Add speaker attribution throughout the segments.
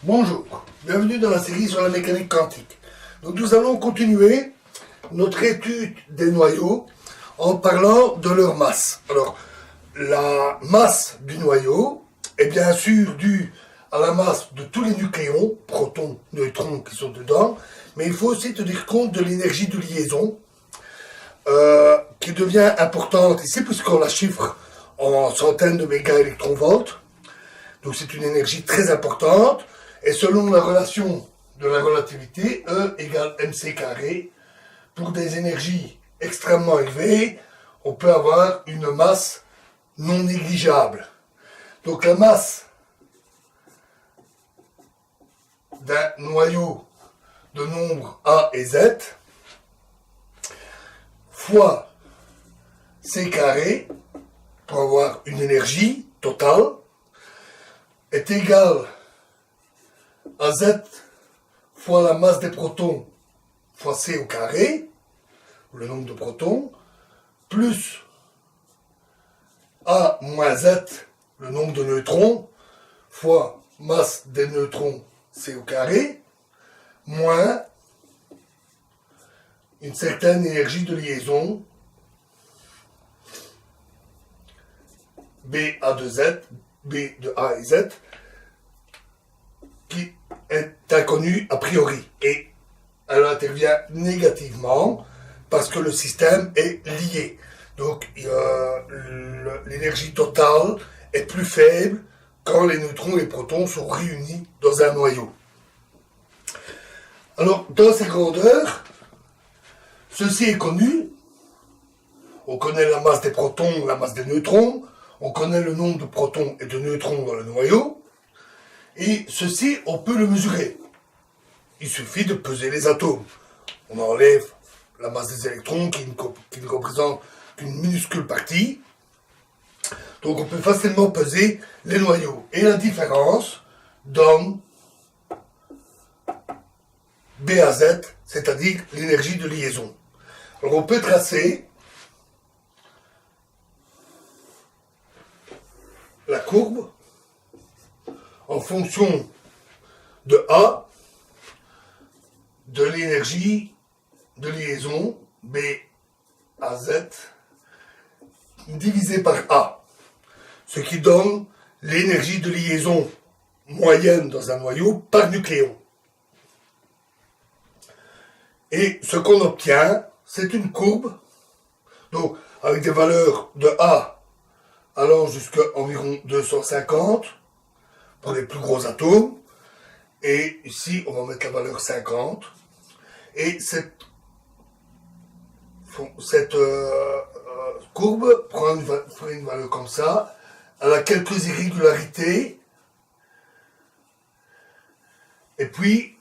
Speaker 1: Bonjour, bienvenue dans la série sur la mécanique quantique. Donc nous allons continuer notre étude des noyaux en parlant de leur masse. Alors, la masse du noyau est bien sûr due à la masse de tous les nucléons, protons, neutrons qui sont dedans, mais il faut aussi tenir compte de l'énergie de liaison qui devient importante ici puisqu'on la chiffre en centaines de mégaélectronvolts. Donc c'est une énergie très importante. Et selon la relation de la relativité, E égale mc carré, pour des énergies extrêmement élevées, on peut avoir une masse non négligeable. Donc la masse d'un noyau de nombres A et Z fois c carré, pour avoir une énergie totale, est égale à Z fois la masse des protons fois C au carré, le nombre de protons, plus A moins Z, le nombre de neutrons, fois masse des neutrons C au carré, moins une certaine énergie de liaison B A de Z, B de A et Z, qui est inconnue a priori. Et elle intervient négativement parce que le système est lié. Donc l'énergie totale est plus faible quand les neutrons et les protons sont réunis dans un noyau. Alors, dans ces grandeurs, ceci est connu. On connaît la masse des protons, la masse des neutrons. On connaît le nombre de protons et de neutrons dans le noyau. Et ceci, on peut le mesurer. Il suffit de peser les atomes. On enlève la masse des électrons qui ne représente qu'une minuscule partie. Donc on peut facilement peser les noyaux. Et la différence donne B à Z, c'est-à-dire l'énergie de liaison. Alors on peut tracer la courbe en fonction de A, de l'énergie de liaison B à Z, divisé par A, ce qui donne l'énergie de liaison moyenne dans un noyau par nucléon. Et ce qu'on obtient, c'est une courbe, donc avec des valeurs de A allant jusqu'à environ 250 pour les plus gros atomes. Et ici, on va mettre la valeur 50. Et cette courbe prend une valeur comme ça. Elle a quelques irrégularités. Et puis,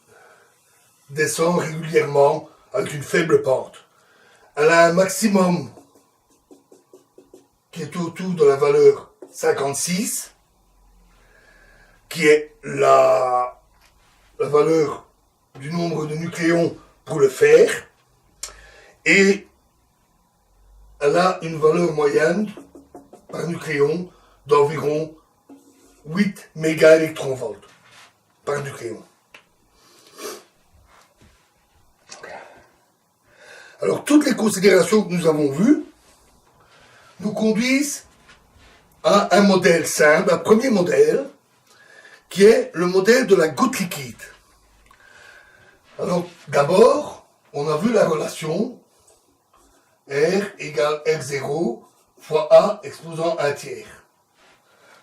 Speaker 1: descend régulièrement avec une faible pente. Elle a un maximum qui est autour de la valeur 56, qui est la valeur du nombre de nucléons pour le fer, et elle a une valeur moyenne par nucléon d'environ 8 mégaélectronvolts par nucléon. Alors toutes les considérations que nous avons vues nous conduisent à un modèle simple, un premier modèle, qui est le modèle de la goutte liquide. Alors, d'abord, on a vu la relation R égale R0 fois A exposant 1/3.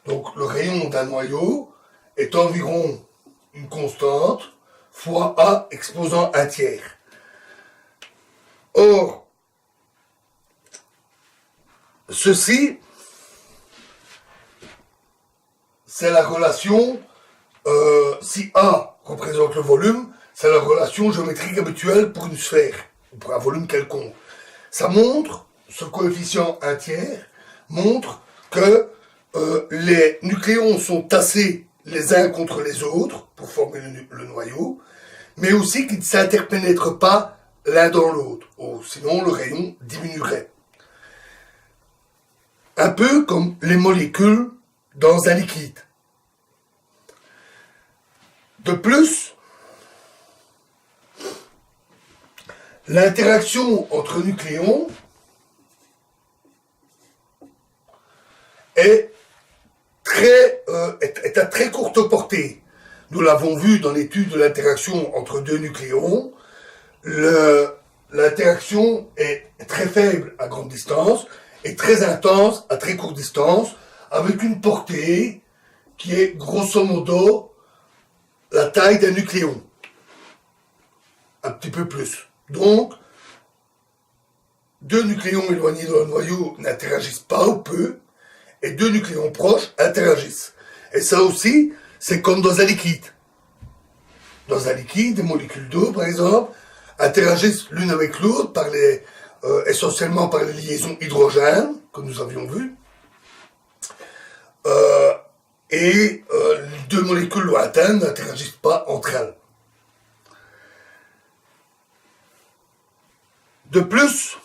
Speaker 1: Donc, le rayon d'un noyau est environ une constante fois A exposant 1/3. Or, ceci, c'est la relation, si A représente le volume, c'est la relation géométrique habituelle pour une sphère, ou pour un volume quelconque. Ça montre, ce coefficient 1/3, montre que les nucléons sont tassés les uns contre les autres pour former le noyau, mais aussi qu'ils ne s'interpénètrent pas l'un dans l'autre, sinon le rayon diminuerait. Un peu comme les molécules dans un liquide. De plus, l'interaction entre nucléons est à très courte portée. Nous l'avons vu dans l'étude de l'interaction entre deux nucléons. L'interaction est très faible à grande distance et très intense à très courte distance, avec une portée qui est grosso modo la taille d'un nucléon. Un petit peu plus. Donc, deux nucléons éloignés dans le noyau n'interagissent pas ou peu, et deux nucléons proches interagissent. Et ça aussi, c'est comme dans un liquide. Dans un liquide, des molécules d'eau, par exemple, interagissent l'une avec l'autre essentiellement par les liaisons hydrogènes, que nous avions vues. Les deux molécules lointaines n'interagissent pas entre elles. De plus,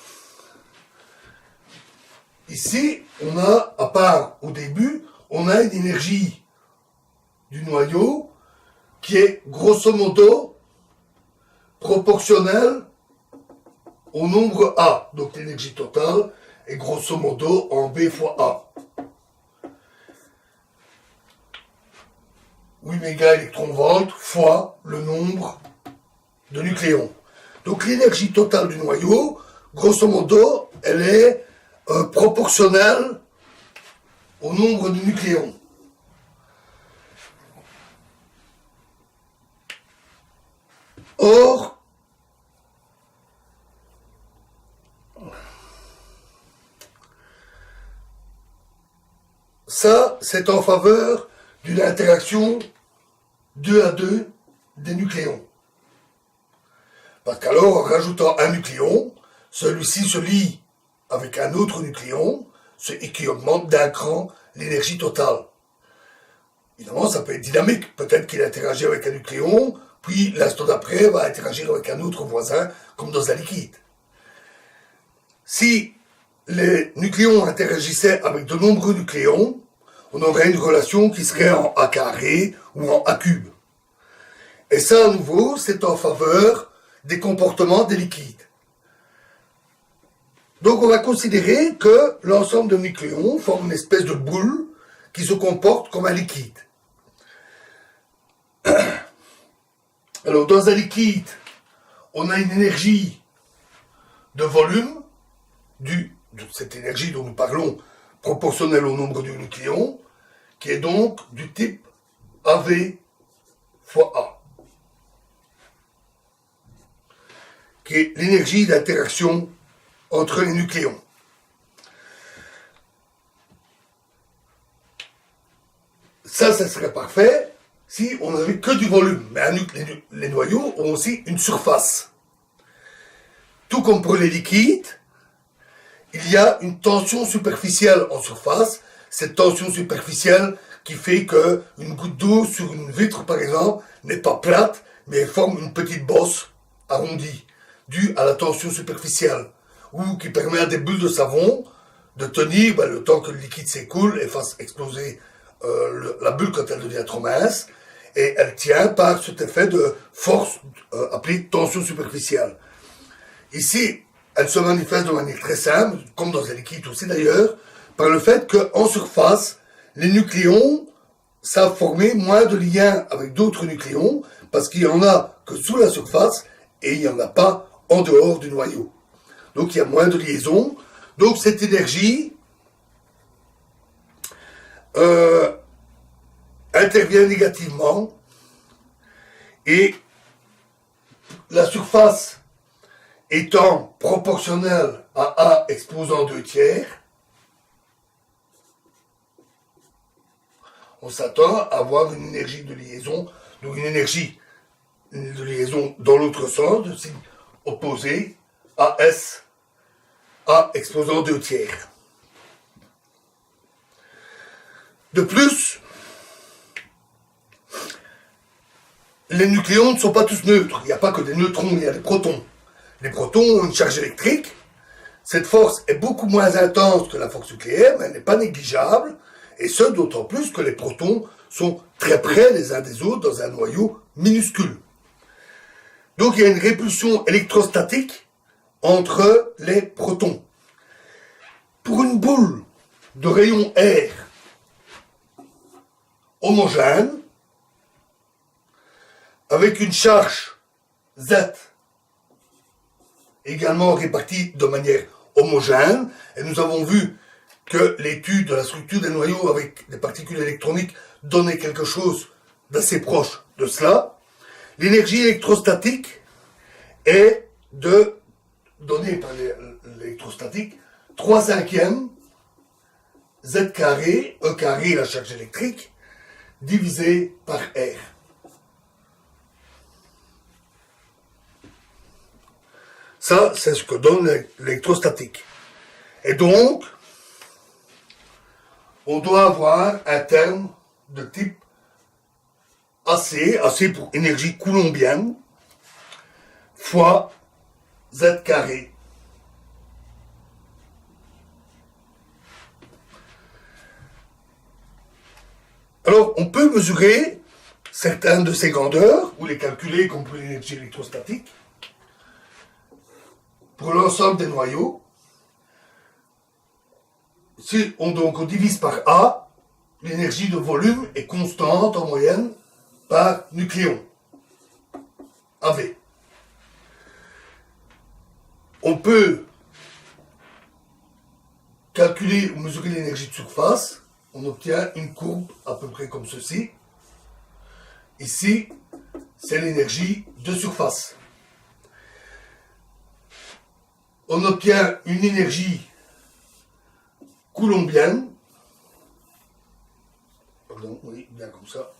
Speaker 1: ici, on a, à part au début, on a une énergie du noyau qui est grosso modo proportionnelle au nombre A. Donc l'énergie totale est grosso modo en B fois A. 8 mégaélectronvolts fois le nombre de nucléons. Donc l'énergie totale du noyau, grosso modo, elle est proportionnelle au nombre de nucléons. Or, ça, c'est en faveur d'une interaction 2 à 2 des nucléons. Parce qu'alors, en rajoutant un nucléon, celui-ci se lie avec un autre nucléon, ce qui augmente d'un cran l'énergie totale. Évidemment, ça peut être dynamique. Peut-être qu'il interagit avec un nucléon, puis l'instant d'après va interagir avec un autre voisin, comme dans un liquide. Si les nucléons interagissaient avec de nombreux nucléons, on aurait une relation qui serait en A carré ou en A cube. Et ça, à nouveau, c'est en faveur des comportements des liquides. Donc on va considérer que l'ensemble de nucléons forme une espèce de boule qui se comporte comme un liquide. Alors dans un liquide, on a une énergie de volume, de cette énergie dont nous parlons, proportionnelle au nombre de nucléons, qui est donc du type AV fois A, qui est l'énergie d'interaction entre les nucléons. Ça serait parfait si on n'avait que du volume. Mais les noyaux ont aussi une surface. Tout comme pour les liquides, il y a une tension superficielle en surface. Cette tension superficielle qui fait qu'une goutte d'eau sur une vitre, par exemple, n'est pas plate, mais elle forme une petite bosse arrondie, due à la tension superficielle, ou qui permet à des bulles de savon de tenir le temps que le liquide s'écoule et fasse exploser la bulle quand elle devient trop mince, et elle tient par cet effet de force appelée tension superficielle. Ici, elle se manifeste de manière très simple, comme dans un liquide aussi d'ailleurs, par le fait qu'en surface, les nucléons savent former moins de liens avec d'autres nucléons, parce qu'il n'y en a que sous la surface, et il n'y en a pas en dehors du noyau. Donc il y a moins de liaisons. Donc cette énergie intervient négativement, et la surface étant proportionnelle à A exposant 2 tiers, on s'attend à avoir une énergie de liaison, donc une énergie de liaison dans l'autre sens, de signe opposé, AS, A exposant 2 tiers. De plus, les nucléons ne sont pas tous neutres. Il n'y a pas que des neutrons, il y a des protons. Les protons ont une charge électrique. Cette force est beaucoup moins intense que la force nucléaire, mais elle n'est pas négligeable. Et ce, d'autant plus que les protons sont très près les uns des autres dans un noyau minuscule. Donc il y a une répulsion électrostatique entre les protons. Pour une boule de rayon R homogène, avec une charge Z également répartie de manière homogène, et nous avons vu que l'étude de la structure des noyaux avec des particules électroniques donnait quelque chose d'assez proche de cela. L'énergie électrostatique est donnée par l'électrostatique 3/5 Z carré, E carré la charge électrique, divisé par R. Ça, c'est ce que donne l'électrostatique. Et donc, on doit avoir un terme de type AC pour énergie coulombienne, fois Z carré. Alors, on peut mesurer certaines de ces grandeurs, ou les calculer comme pour l'énergie électrostatique, pour l'ensemble des noyaux. Si on divise par A, l'énergie de volume est constante en moyenne par nucléon, AV. On peut calculer ou mesurer l'énergie de surface. On obtient une courbe à peu près comme ceci. Ici, c'est l'énergie de surface. On obtient une énergie coulombienne. Pardon, oui, bien comme ça.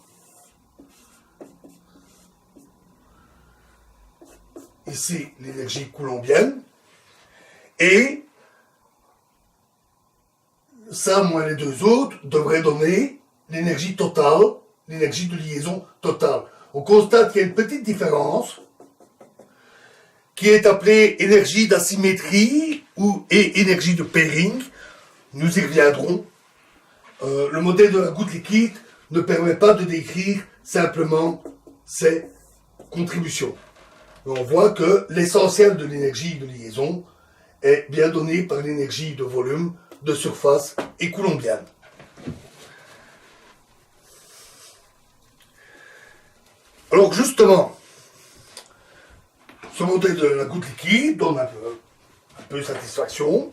Speaker 1: Ici, l'énergie coulombienne. Et ça, moins les deux autres, devrait donner l'énergie totale, l'énergie de liaison totale. On constate qu'il y a une petite différence qui est appelée énergie d'asymétrie et énergie de pairing. Nous y reviendrons. Le modèle de la goutte liquide ne permet pas de décrire simplement ces contributions. On voit que l'essentiel de l'énergie de liaison est bien donné par l'énergie de volume, de surface et coulombienne. Alors justement, ce modèle de la goutte liquide donne un peu satisfaction,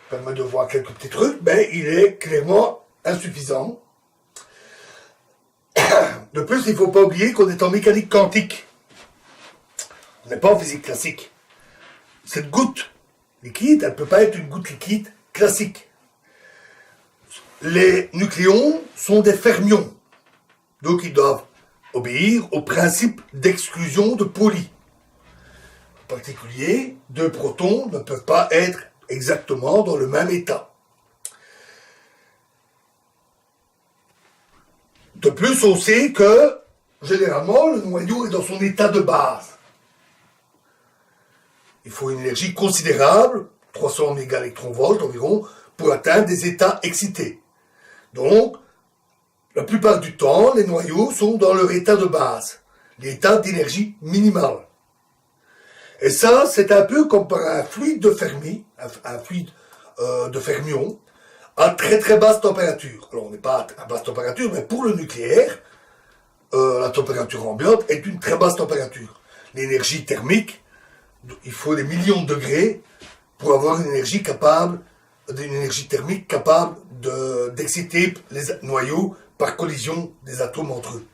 Speaker 1: permet de voir quelques petits trucs, mais il est clairement insuffisant. De plus, il ne faut pas oublier qu'on est en mécanique quantique. On n'est pas en physique classique. Cette goutte liquide, elle ne peut pas être une goutte liquide classique. Les nucléons sont des fermions, donc ils doivent obéir au principe d'exclusion de Pauli. En particulier, deux protons ne peuvent pas être exactement dans le même état. De plus, on sait que, généralement, le noyau est dans son état de base. Il faut une énergie considérable, 300 mégaélectronvolts environ, pour atteindre des états excités. Donc, la plupart du temps, les noyaux sont dans leur état de base, l'état d'énergie minimale. Et ça, c'est un peu comme par un fluide de Fermi, un fluide de fermion, à très très basse température. Alors, on n'est pas à basse température, mais pour le nucléaire, la température ambiante est une très basse température. L'énergie thermique, il faut des millions de degrés pour avoir une énergie thermique capable d'exciter les noyaux par collision des atomes entre eux.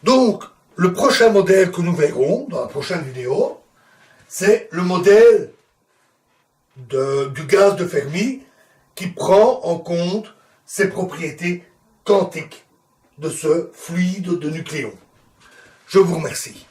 Speaker 1: Donc, le prochain modèle que nous verrons dans la prochaine vidéo, c'est le modèle du gaz de Fermi qui prend en compte ses propriétés quantiques de ce fluide de nucléons. Je vous remercie.